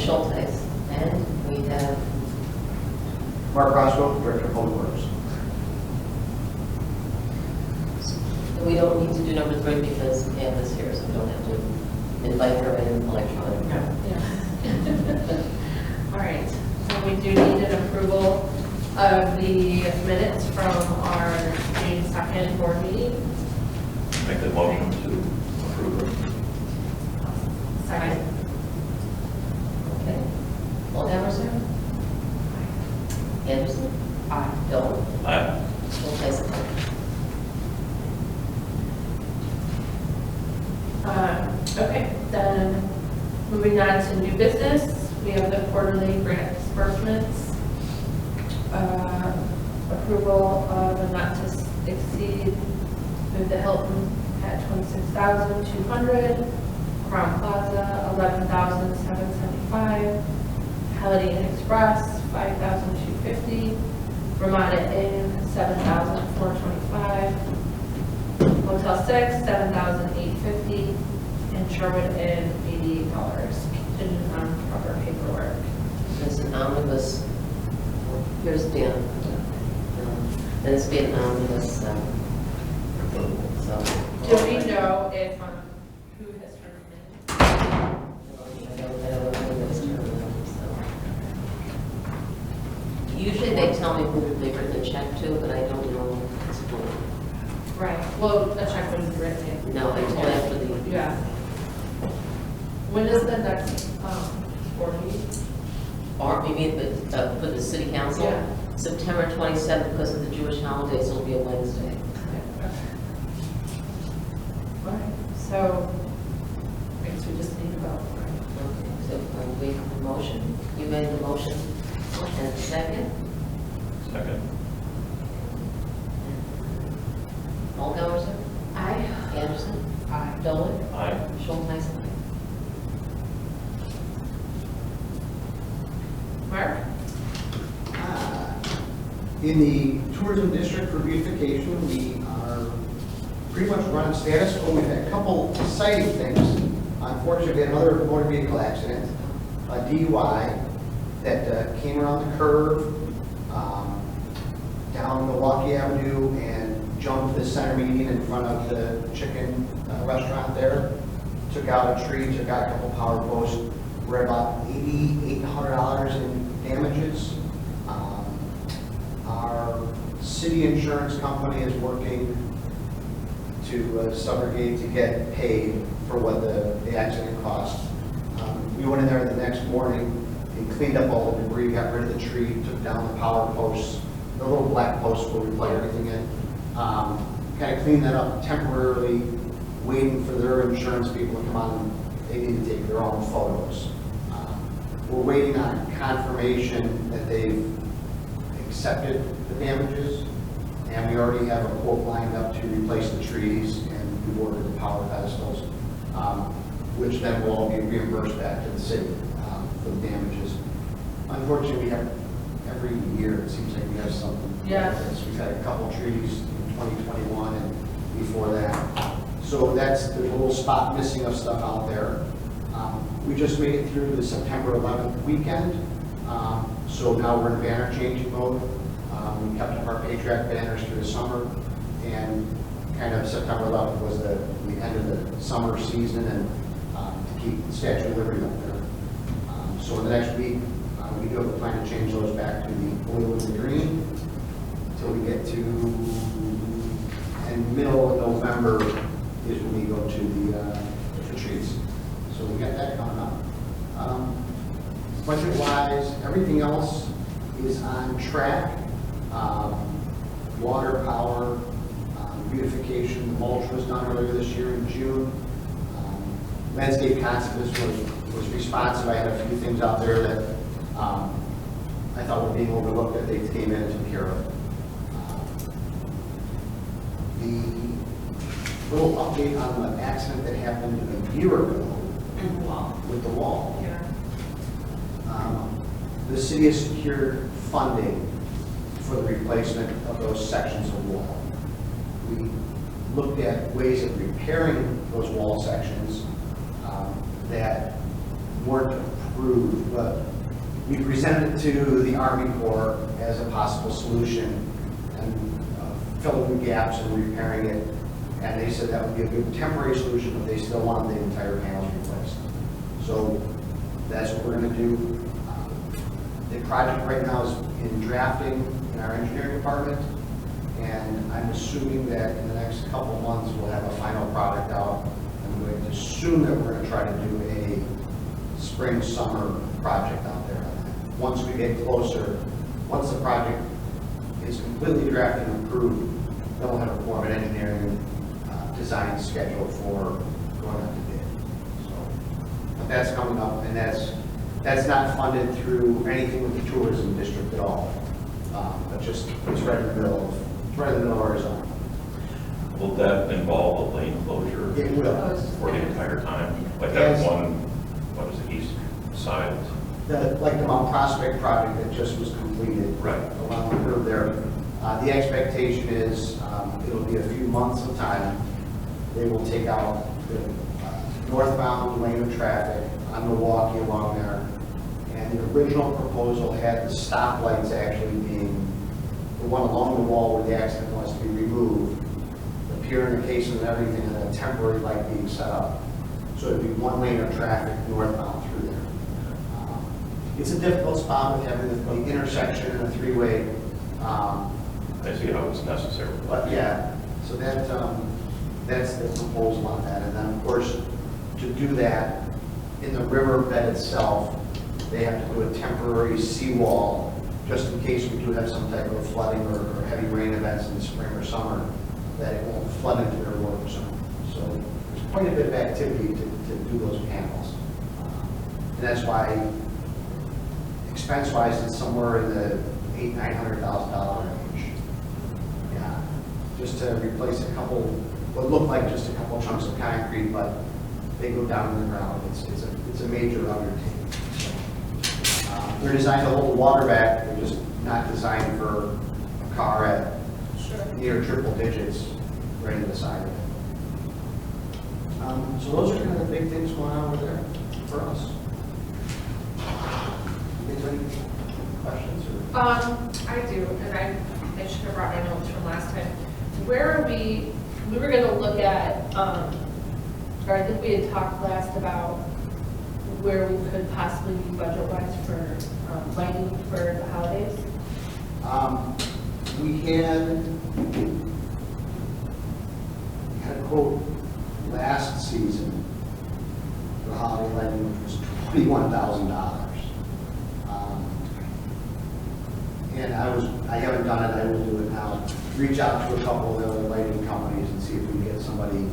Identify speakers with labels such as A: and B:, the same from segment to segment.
A: Schultes, and we have
B: Mark Roscoe, Director of Public Works.
A: we don't need to do number 3 because Pam is here, so we don't have to invite her in electronically.
C: Yeah. All right, so we do need an approval of the minutes from our June 2nd board meeting.
D: Make the motion to approve it.
C: Second.
A: Okay. Waldemar, Anderson? Aye. Dolan?
D: Aye.
A: Schultes?
C: Okay, then moving on to new business, we have the quarterly grant disbursements. Approval of a not to exceed move the Hilton at $26,200, Crown Plaza $11,775, Holiday Inn Express $5,250, Ramada Inn $7,425, Motel 6 $7,850, and Sherwood Inn $88, contingent on proper paperwork.
A: There's an omnibus, here's Dan. And it's been an omnibus approval, so.
C: Do we know if, who has turned in?
A: I don't know what's turned out, so. Usually they tell me who they've written the check to, but I don't know this point.
C: Right, well, a check was written.
A: No, until after the,
C: Yeah. When is the next, board meeting?
A: or maybe for the city council?
C: Yeah.
A: September 27th, because of the Jewish holidays, it'll be a Wednesday.
C: Okay. All right, so, I guess we just need to vote, right?
A: Okay, so we have a motion. You made the motion, and a second?
D: Second.
A: Waldemar?
C: Aye.
A: Anderson?
C: Aye.
A: Dolan?
D: Aye.
A: Schultes?
C: Mark?
B: In the tourism district for beautification, we are pretty much running status quo. We've had a couple exciting things. Unfortunately, we had another motor vehicle accident, a DUI that came around the curve down Milwaukee Avenue and jumped the center median in front of the chicken restaurant there. Took out a tree, took out a couple power posts. We're at about $8,800 in damages. Our city insurance company is working to subrogate to get paid for what the accident cost. We went in there the next morning and cleaned up all the debris, got rid of the tree, took down the power posts, the little black posts where we plug everything in. Kind of cleaned that up temporarily, waiting for their insurance people to come on. They need to take their own photos. We're waiting on confirmation that they've accepted the damages, and we already have a quote lined up to replace the trees, and we ordered the power pedestals, which then will all be reimbursed back to the city for the damages. Unfortunately, we have every year, it seems like we have something.
C: Yeah.
B: We've had a couple trees in 2021 and before that. So there's a little spot missing of stuff out there. We just made it through the September 11th weekend. So now we're in banner changing mode. We kept up our Patriot banners through the summer, and kind of September 11th was the end of the summer season, and to keep the Statue of Liberty up there. So in the next week, we do have a plan to change those back to the blue and the green until we get to, and middle of November is when we go to the retreats. So we got that coming up. Budget-wise, everything else is on track. Water, power, beautification, the mulch was done earlier this year in June. Landscape Conservancy was responsive. I had a few things out there that I thought were being overlooked that they came in and took care of. The little update on the accident that happened a year ago with the wall.
C: Yeah.
B: The city has secured funding for the replacement of those sections of wall. We looked at ways of repairing those wall sections that weren't approved, but we presented it to the Army Corps as a possible solution and filling the gaps and repairing it. And they said that would be a good temporary solution, but they still wanted the entire panels replaced. So that's what we're going to do. The project right now is in drafting in our engineering department, and I'm assuming that in the next couple of months, we'll have a final product out. I'm going to assume that we're going to try to do a spring, summer project out there. Once we get closer, once the project is completely drafted and approved, then we'll have a form of engineering design schedule for going out to bid. So, but that's coming up, and that's not funded through anything with the tourism district at all. But just, it's right in the middle of Arizona.
D: Will that involve a lane closure
B: It will.
D: for the entire time? Like that
B: Yes.
D: one, what is it, east side?
B: Like the Mount Prospect project that just was completed.
D: Right.
B: Along the curve there. The expectation is it'll be a few months of time. They will take out the northbound lane of traffic on Milwaukee along there. And the original proposal had the stoplights actually being, the one along the wall where the accident was to be removed, the pier and the cases and everything, and a temporary light being set up. So it'd be one lane of traffic northbound through there. It's a difficult spot with having the intersection and a three-way.
D: I see how it's necessary.
B: But yeah, so that, that's the proposal on that. And then, of course, to do that, in the riverbed itself, they have to do a temporary seawall, just in case we do have some type of flooding or heavy rain events in the spring or summer, that it won't flood into their work zone. So there's quite a bit of activity to do those panels. And that's why, expense-wise, it's somewhere in the $800,000-900,000 range. Yeah, just to replace a couple, what look like just a couple chunks of concrete, but they go down in the ground. It's a major undertaking. So, they're designed to hold the water back. They're just not designed for a car at near triple digits right in the side of it. So those are kind of the big things going on over there for us. Any questions? Or?
C: I do, and I should have brought my notes from last time. Where are we were gonna look at, or I think we had talked last about where we could possibly be budget-wise for lighting for the holidays.
B: We had a quote last season for holiday lighting, which was $21,000. And I haven't done it, I will do it now. Reach out to a couple of the other lighting companies and see if we can get somebody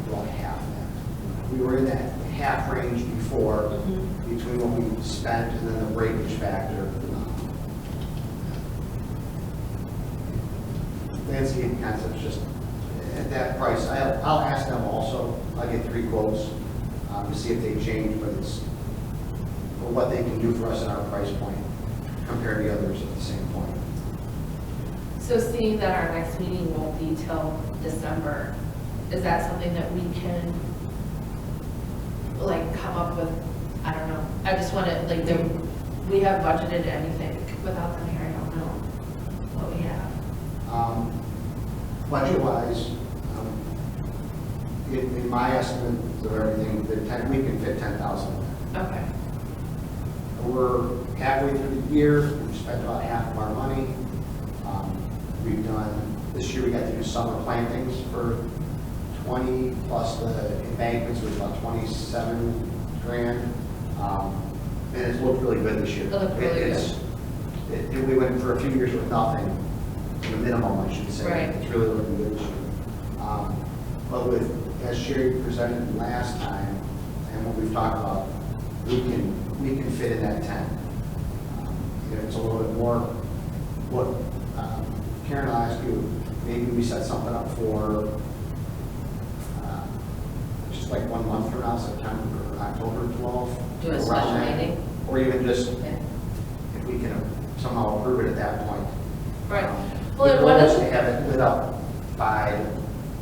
B: about half that. We were in that half range before, between what we spent and then the breakage factor. Landscape concepts just at that price. I'll ask them also. I'll get 3 quotes to see if they change, but it's for what they can do for us at our price point compared to others at the same point.
C: So seeing that our next meeting won't be till December, is that something that we can, like, come up with? I don't know. I just want to, like, we have budgeted anything without them here. I don't know what we have.
B: Budget-wise, in my estimate of everything, we can fit 10,000 in there.
C: Okay.
B: We're halfway through the year. We've spent about half of our money. We've done, this year we got to do summer plantings for 20, plus the embankments was about 27 grand. And it's looked really good this year.
C: It looked really good.
B: We went for a few years with nothing, the minimum, I should say.
C: Right.
B: It's really looking good this year. But with, as Sherry presented last time, and what we've talked about, we can fit in that tent. If it's a little bit more, what Karen will ask you, maybe we set something up for just like 1 month from now, September or October 12th.
A: Do a
B: around
A: special
B: that.
A: meeting?
B: Or even just,
A: Okay.
B: if we can somehow approve it at that point.
C: Right.
B: The
C: Well, and
B: goal
C: one
B: is
C: of
B: to have it lit up by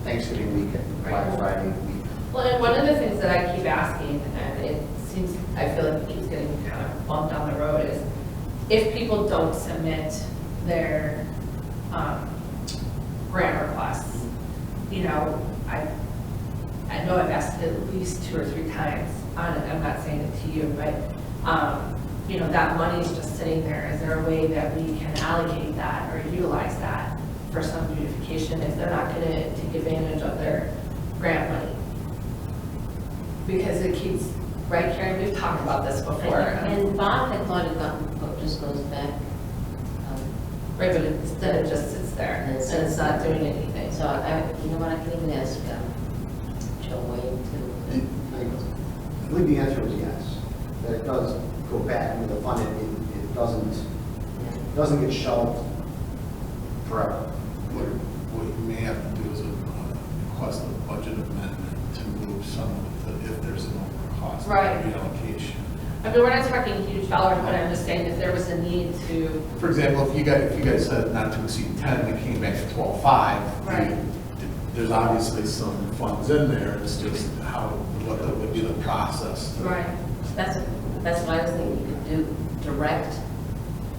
B: Thanksgiving weekend, Black
C: Right.
B: Friday week.
C: Well, and one of the things that I keep asking, and it seems, I feel like it keeps getting kind of bumped down the road, is if people don't submit their grant requests, you know, I know I've asked it at least 2 or 3 times on it, I'm not saying it to you, but, you know, that money is just sitting there. Is there a way that we can allocate that or utilize that for some beautification if they're not gonna take advantage of their grant money? Because it keeps, right, Karen, we've talked about this before.
A: And Bob had thought it just goes back.
C: Right, but instead it just sits there and it's not doing anything.
A: So you know what, I can even ask Joe Wayne
B: I believe the answer is yes, that it does go back into the fund, it doesn't get shelved forever.
E: What you may have to do is request a budget amendment to move some of the, if there's an over cost
C: Right.
E: reallocation.
C: I mean, we're not talking huge dollars, but I'm just saying if there was a need to,
E: For example, if you guys said not to exceed 10 and it came back to 12.5,
C: Right.
E: there's obviously some funds in there, it's just what would be the process.
C: right,
A: That's what I was thinking, you could do direct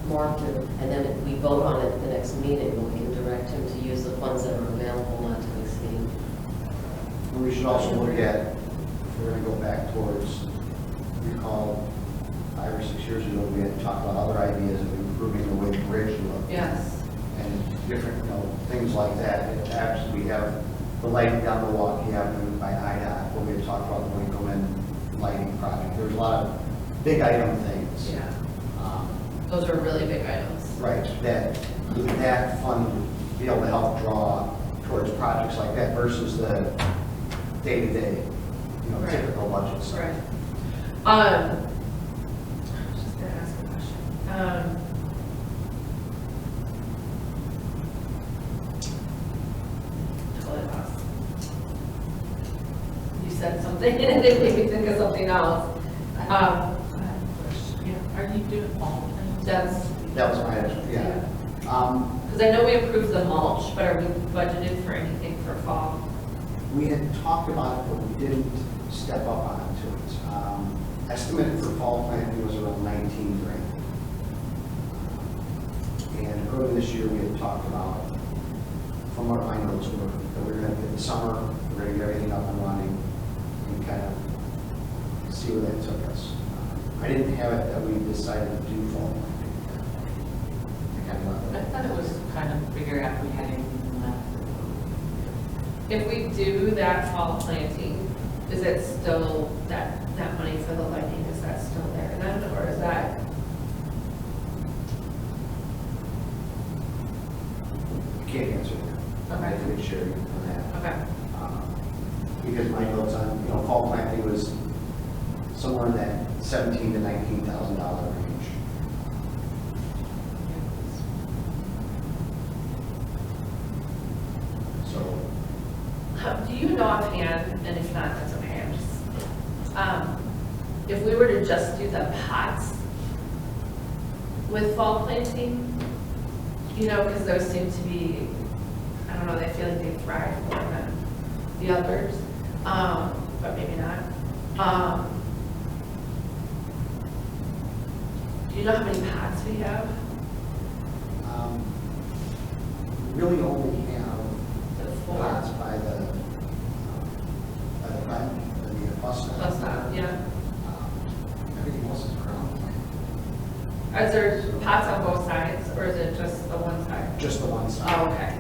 A: more to, and then if we vote on it at the next meeting, we can direct him to use the funds that are available not to exceed.
B: And we should also look at, if we're going to go back towards, recall 5 or 6 years ago, we had talked about other ideas of improving the way the bridge looked.
C: yes.
B: And different, things like that. And perhaps we have the lighting down Milwaukee Avenue by IDOT, where we had talked about the Winkleman lighting project. There's a lot of big item things.
C: Yeah,
B: Um,
C: those are really big items.
B: Right, that fund would be able to help draw towards projects like that versus the day-to-day,
C: Right.
B: typical budget stuff.
C: Right. I was just gonna ask a question. Totally lost. You said something and it made me think of something else.
F: Yeah, are you doing all things?
C: That's,
B: That was my answer, yeah.
C: because I know we approved the mulch, but are we budgeted for anything for fall?
B: We had talked about it, but we didn't step up onto it. Estimated for fall planting was around 19 grand. And earlier this year, we had talked about, from what my notes were, that we were going to get the summer, we're going to get everything up and running, and kind of see where that took us. I didn't have it that we decided to do fall planting. I kind of left
F: I
B: it.
F: thought it was kind of figure out we had anything left.
C: If we do that fall planting, is it still, that money for the lighting, is that still there then, or is that?
B: I can't answer that.
C: Okay.
B: I can share you on that.
C: Okay.
B: Because my notes on, fall planting was somewhere in that $17,000 to $19,000 range. So,
C: Do you know offhand, and if not, that's okay, I'm just, if we were to just do the pots with fall planting, because those seem to be, I don't know, they feel like they thrive more than the others, but maybe not. Do you know how many pots we have?
B: really only have
C: The four.
B: pots by the plant, the bus stop.
C: Plus that, yeah.
B: Everything else is ground plant.
C: Is there pots on both sides, or is it just the one side?
B: Just the one side.
C: Oh, okay.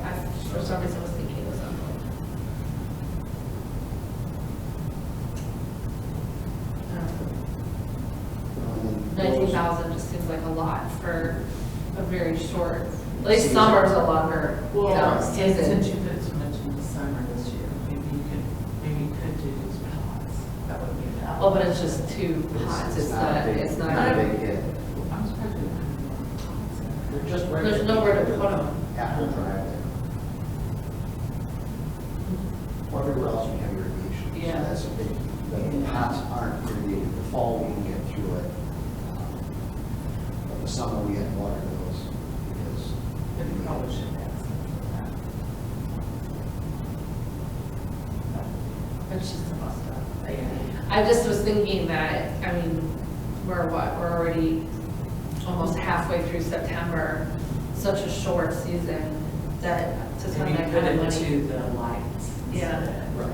C: For some reason, I was thinking it was on both.
B: And then
C: 19,000 just seems like a lot for a very short, at least summer's a longer,
F: Since
C: season.
F: you put so much in the summer this year, maybe you could do these pots. That would be a
C: Oh, but it's just two pots, it's not,
B: big-
C: it's
B: Not a
C: not,
B: big hit.
F: I'm surprised we don't have more pots.
B: They're just regular.
C: there's nowhere to put them.
B: Apple drive there. Everywhere else we have irrigation. So
F: Yeah.
B: that's a big, the pots aren't irrigated. The fall we can get through it. But the summer we have water those because.
F: But you probably should have something for that.
C: It's just a must have.
F: Yeah.
C: I I just was thinking that, I mean, we're already almost halfway through September, such a short season, that to spend
F: Maybe
C: that
F: put
C: kind of
F: it
C: money.
F: to the lights.
C: Yeah.
F: instead.
B: Right.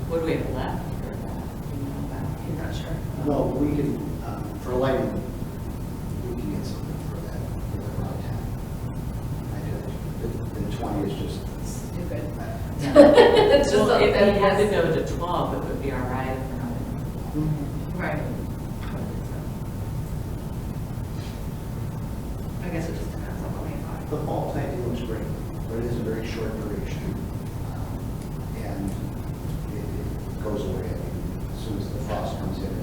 F: What do we have left for that? You know that?
C: I'm not sure.
B: No, we can, for lighting, we can get something for that, around 10. I did, the 20 is just,
C: Stupid.
F: It's
C: It's just
F: well, if
C: something
F: we had to
C: that's-
F: go to 12, it would be all right if we're not in.
C: Right. I guess it just depends on what we buy.
B: the fall planting looks great, but it is a very short duration. And it goes away, I mean, as soon as the frost comes in,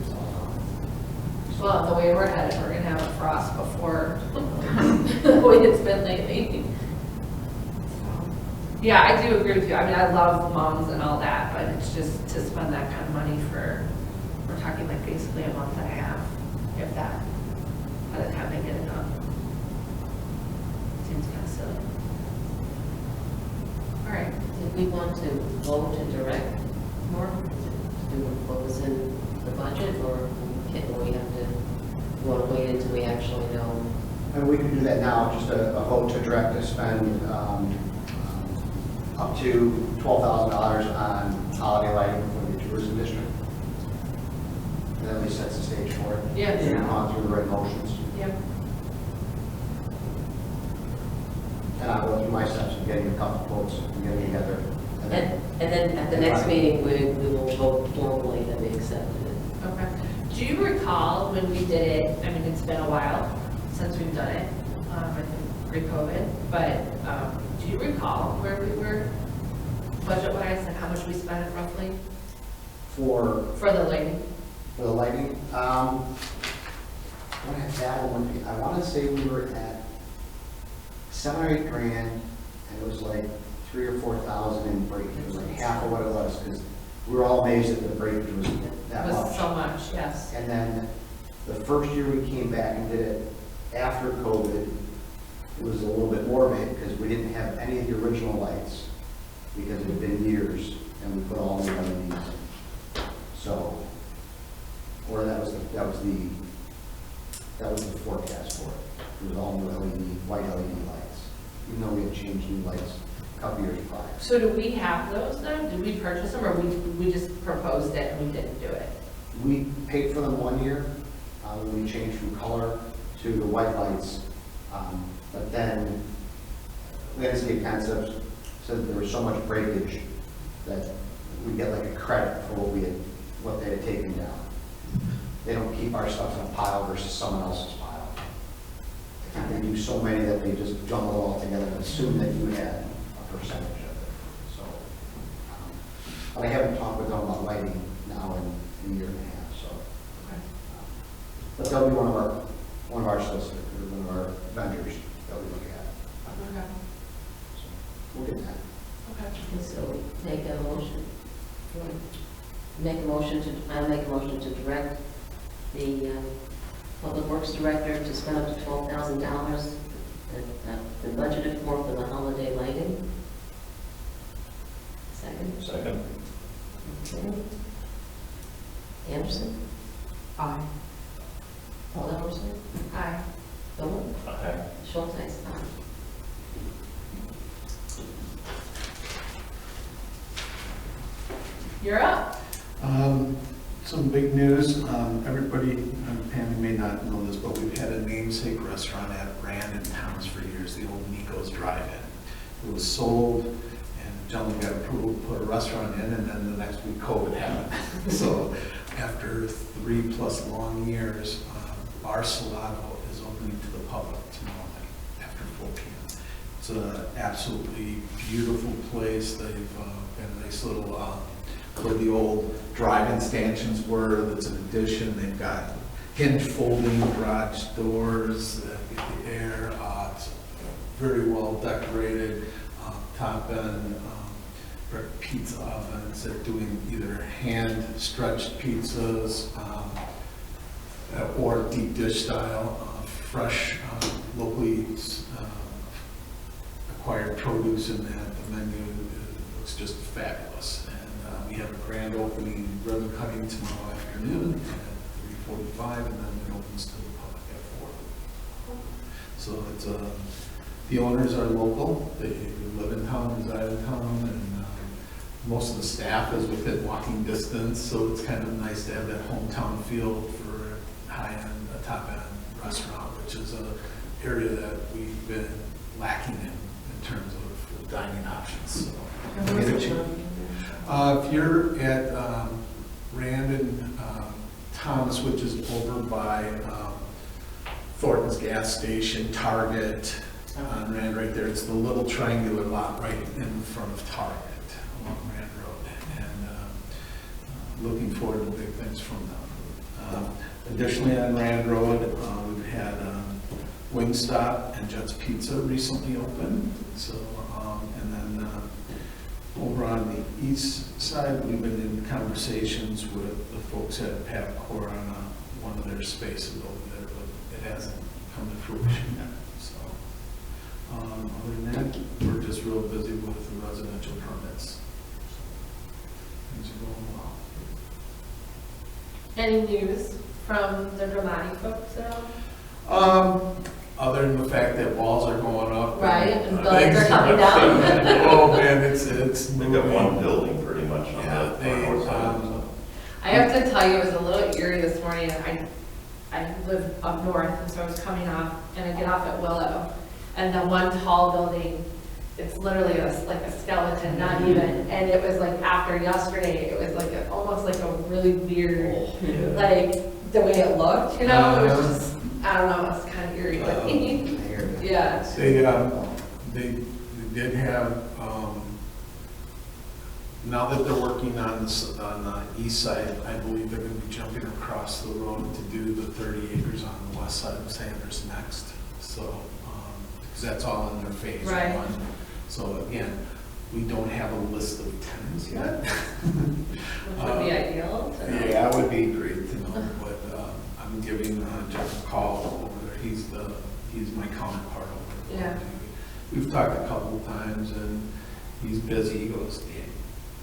B: it's all gone.
C: Well, the way we're headed, we're gonna have a frost before the way it's been lately. Yeah, I do agree with you. I mean, I love moms and all that, but it's just to spend that kind of money for, we're talking like basically a month and a half, if that, by the time they get it done. Seems kind of silly. All right,
A: Did we want to vote to direct more? Do what was in the budget, or can we have to, we want to wait until we actually know?
B: And we can do that now, just a vote to direct to spend up to $12,000 on holiday lighting for the tourism district. And that at least sets the stage for it.
C: Yeah.
B: We've gone through the right motions.
C: yep,
B: And I'll go through my steps of getting a couple quotes and getting together.
A: And then at the next meeting, we will vote formally that we accepted it.
C: okay. Do you recall when we did it, I mean, it's been a while since we've done it, I think pre-COVID, but do you recall where we were budget-wise and how much we spent roughly
B: For
C: for the lighting?
B: the lighting, what had that one, I want to say we were at 7 or 8 grand, and it was like 3,000 or 4,000 in breakage. It was like half of what it was, because we were all amazed that the breakage was that
C: It was
B: much.
C: so much, yes.
B: And then the first year we came back and did it after COVID, it was a little bit more of it, because we didn't have any of the original lights, because it had been years, and we put all new LEDs in. So, or that was the forecast for it. It was all new LED, white LED lights, even though we had changed new lights a couple years prior.
C: So do we have those then? Did we purchase them, or we just proposed it and we didn't do it?
B: We paid for them 1 year, when we changed from color to the white lights. But then Landscape Concepts said that there was so much breakage that we get like a credit for what they had taken down. They don't keep our stuff in a pile versus someone else's pile. I think they do so many that they just jumble it all together and assume that you had a percentage of it. So, but I haven't talked with them about lighting now in a year and a half, so. But they'll be one of our solicitors, or one of our vendors that we look at.
C: Okay.
B: So we'll get that.
C: Okay.
A: And so make a motion. I'll make a motion to direct the Public Works Director to spend up to $12,000 that been budgeted for the holiday lighting. Second.
D: Second.
A: Okay. Anderson?
F: Aye.
A: Paul Emerson?
C: Aye.
A: Philip?
D: Aye.
A: Schultz, aye.
C: You're up.
E: Some big news, everybody, Pam, may not know this, but we've had a namesake restaurant at Rand in Towns for years, the old Nico's Drive-In. It was sold, and gentlemen got approval to put a restaurant in, and then the next week COVID happened. So after 3+ long years, our Salado is opening to the public tomorrow night after 4 p.m. It's an absolutely beautiful place. They've got a nice little, where the old drive-in stanchions were, that's an addition. They've got hinge folding garage doors that get the air. It's very well decorated, top end, brick pizza ovens. They're doing either hand stretched pizzas or deep dish style, fresh, locally acquired produce in that. The menu looks just fabulous. And we have a grand opening, ribbon cutting tomorrow afternoon at 3:45, and then it opens to the public at 4. So it's, the owners are local, they live in town, reside in town, and most of the staff is within walking distance, so it's kind of nice to have that hometown feel for a high-end, a top-end restaurant, which is a area that we've been lacking in terms of dining options, so.
F: And where's it located?
E: If you're at Rand and Thomas, which is over by Thornton's gas station, Target, on Rand right there, it's the little triangular lot right in front of Target along Rand Road, and looking forward to big things from them. Additionally, on Rand Road, we've had Wingstop and Jets Pizza recently opened, so, and then over on the east side, we've been in conversations with the folks at Papcor on one of their spaces over there, but it hasn't come to fruition yet. So, other than that, we're just real busy with the residential permits. Things are going well.
C: Any news from the Dramati folks at all?
E: Other than the fact that walls are going up.
C: Right, and
E: things
C: buildings are coming down.
E: Oh, man, it's
D: They got one building pretty much on
E: Yeah,
D: that.
E: they,
D: north side, so.
C: I have to tell you, it was a little eerie this morning. I live up north, and so I was coming off, and I get off at Willow, and the one tall building, it's literally like a skeleton, not even, and it was like after yesterday, it was like almost like a really weird, like the way it looked, you know, it was just, I don't know, it's kind of eerie, but yeah.
E: They did have, now that they're working on the east side, I believe they're going to be jumping across the road to do the 30 acres on the west side of Sanders next. So, because that's all in their phase
C: Right.
E: one. So again, we don't have a list of tenants yet.
C: Which would be ideal to know.
E: Yeah, that would be great to know, but I'm giving Jeff a call over there. He's my counterpart over there.
C: Yeah.
E: We've talked a couple of times, and he's busy. He goes, "Yeah,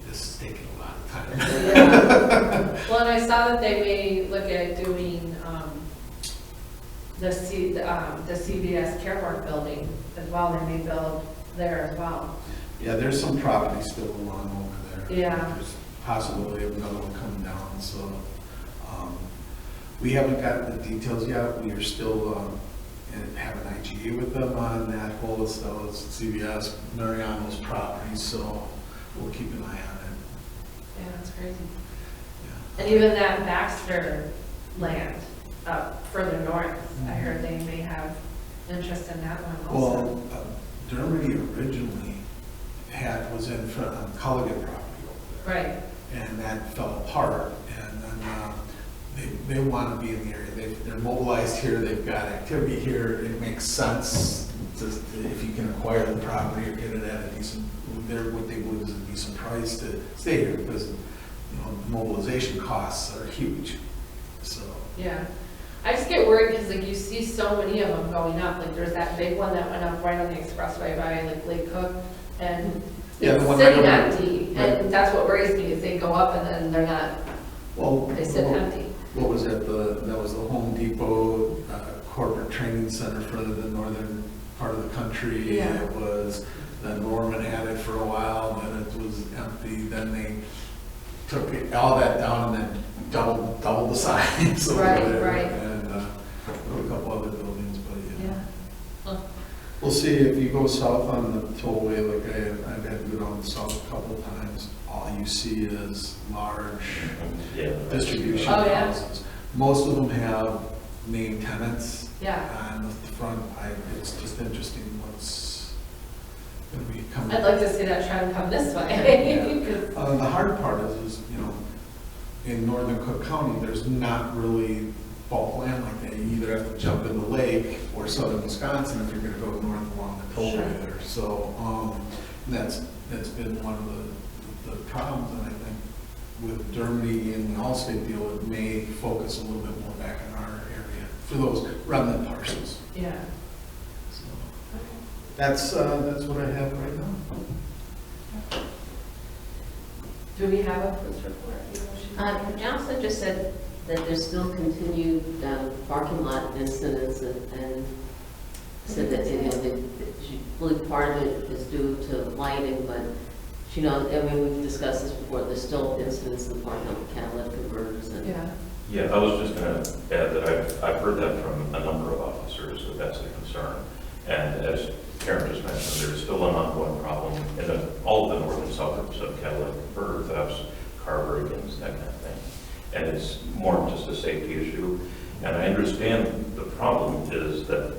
E: this is taking a lot of time."
C: Yeah. Well, and I saw that they may look at doing the CVS Caremark building as well. They may build there as well.
E: Yeah, there's some property still along over there.
C: Yeah.
E: There's possibility of another one coming down, so we haven't gotten the details yet. We are still have an IGA with them on that whole Estella's CVS Mariano's property, so we'll keep an eye on it.
C: Yeah, that's crazy.
E: Yeah.
C: And even that Baxter land up further north, I heard they may have interest in that one also.
E: Well, Dermody originally was in front of Culligan property over there.
C: Right,
E: And that fell apart, and then they want to be in the area. They're mobilized here, they've got activity here, it makes sense if you can acquire the property or get it at a decent, what they believe is a decent price to stay here, because, mobilization costs are huge, so.
C: yeah. I just get worried because like you see so many of them going up, like there's that big one that went up right on the expressway by like Lake Cook, and
E: Yeah, the
C: it's
E: one
C: sitting
E: right over-
C: empty,
E: right.
C: and that's what worries me, is they go up and then they're not,
E: Well,
C: they sit empty.
E: What was that, that was the Home Depot corporate training center for the northern part of the country.
C: Yeah.
E: It was, then Norman had it for a while, then it was empty, then they took all that down and then doubled the size over
C: Right,
E: there.
C: right.
E: And a couple other buildings, but yeah.
C: Yeah. Huh.
E: We'll see, if you go south on the tollway, like I've had to go down south a couple of times, all you see is large
D: Yeah.
E: distribution
C: Oh, yeah.
E: houses. Most of them have named tenants
C: Yeah.
E: on the front. It's just interesting what's going to be coming.
C: I'd like to see that trend come this way. 'Cause-
E: The hard part is, in northern Cook County, there's not really bulk land like that. You either have to jump in the lake or southern Wisconsin if you're going to go north along the tollway
C: Sure.
E: there. So that's been one of the problems, and I think with Dermody and the Allstate deal, it may focus a little bit more back in our area for those remnant parcels.
C: Yeah.
E: So that's what I have right now.
C: Do we have a police report?
A: Johnson just said that there's still continued parking lot incidents and said that, you know, she believed part of it is due to lighting, but she knows, I mean, we've discussed this before, there's still incidents in the parking lot with catalytic converters and.
C: Yeah.
D: Yeah, I was just going to add that I've heard that from a number of officers, that that's a concern. And as Karen just mentioned, there's still an ongoing problem in all of the northern suburbs of catalytic converter thefts, car break-ins, that kind of thing. And it's more just a safety issue. And I understand the problem is that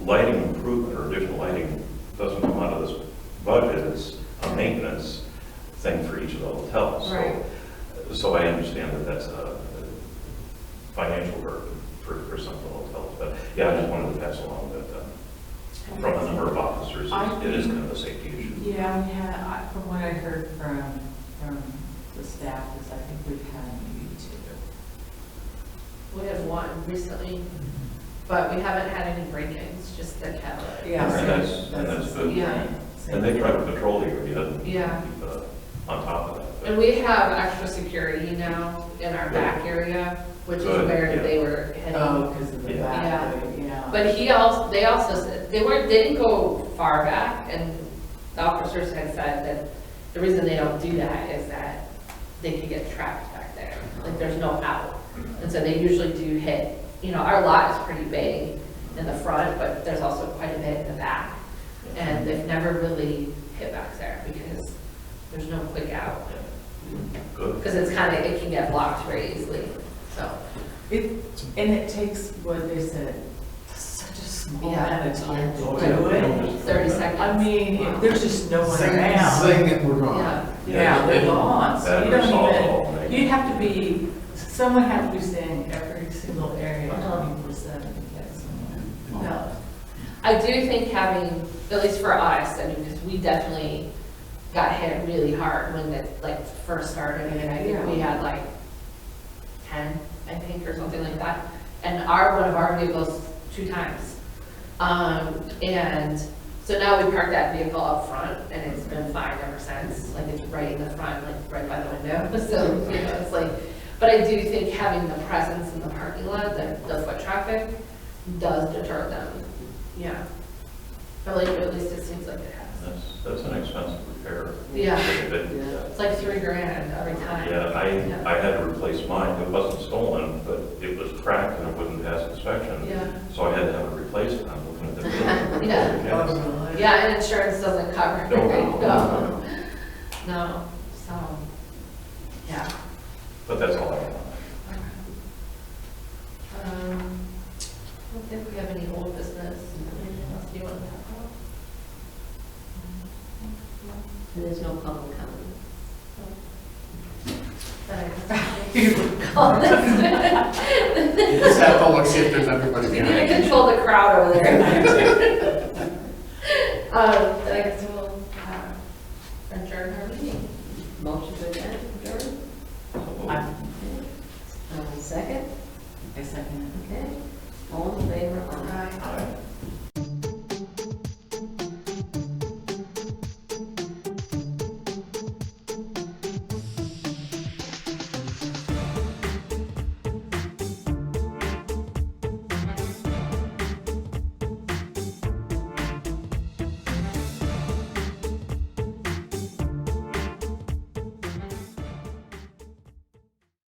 D: lighting improvement or additional lighting doesn't come out of this budget. It's a maintenance thing for each of the hotels.
C: Right.
D: So I understand that that's a financial burden for some of the hotels. But yeah, I just wanted to pass along that from a number of officers, it is kind of a safety issue.
F: Yeah, we had, from what I heard from the staff, is I think we've had maybe 2.
C: We had one recently, but we haven't had any break-ins, just the catalytic.
F: Yeah.
D: And that's good.
C: Yeah.
D: And they try to patrol the area and
C: Yeah.
D: keep on top of that.
C: And we have extra security now in our back area, which is
D: Good,
C: where
D: yeah.
C: they were heading.
F: Oh, because of the
D: Yeah.
F: back, yeah.
C: But they also said, they didn't go far back, and the officers had said that the reason they don't do that is that they could get trapped back there, like there's no out. And so they usually do hit, you know, our lot is pretty big in the front, but there's also quite a bit in the back. And they've never really hit back there because there's no quick out.
D: Good.
C: Because it's kind of, it can get blocked very easily, so.
F: And it takes, what they said, such a small
C: Yeah.
F: amount of time to
D: Oh,
F: do
D: yeah.
F: it.
C: 30 seconds.
F: I mean, if there's just no one
E: Zing,
F: around.
E: zing, and we're gone.
C: Yeah.
F: Yeah, they're gone, so you
D: That solves
F: don't
D: all,
F: even,
D: right?
F: you'd have to be, someone had to be staying every single area
C: Uh-huh.
F: 24/7 to get someone.
C: No. I do think having, at least for us, I mean, because we definitely got hit really hard when it like first started, and I think we had like 10, I think, or something like that. And one of our vehicles 2 times. And so now we parked that vehicle up front, and it's been fine ever since. Like, it's right in the front, like right by the window. So, you know, it's like, but I do think having the presence in the parking lot, the foot traffic, does deter them. Yeah. Or like, at least it seems like it has.
D: That's an expensive repair.
C: Yeah.
D: But,
C: It's like $3,000 every time.
D: yeah, I had to replace mine. It wasn't stolen, but it was cracked and it wouldn't pass inspection.
C: Yeah.
D: So I had to have it replaced, and I'm looking at the bill.
C: Yeah. Yeah, and insurance doesn't cover.
D: No.
C: No, so, yeah.
D: But that's all I have.
C: I don't think we have any old business. Anything else you want to talk about?
A: And there's no public comment.
C: Call this.
E: You just have to look, see if there's everybody
C: We need to
E: behind you.
C: control the crowd over there. Then I guess we'll adjourn our meeting.
A: Motion to adjourn?
F: I
A: Second?
F: second
A: Okay.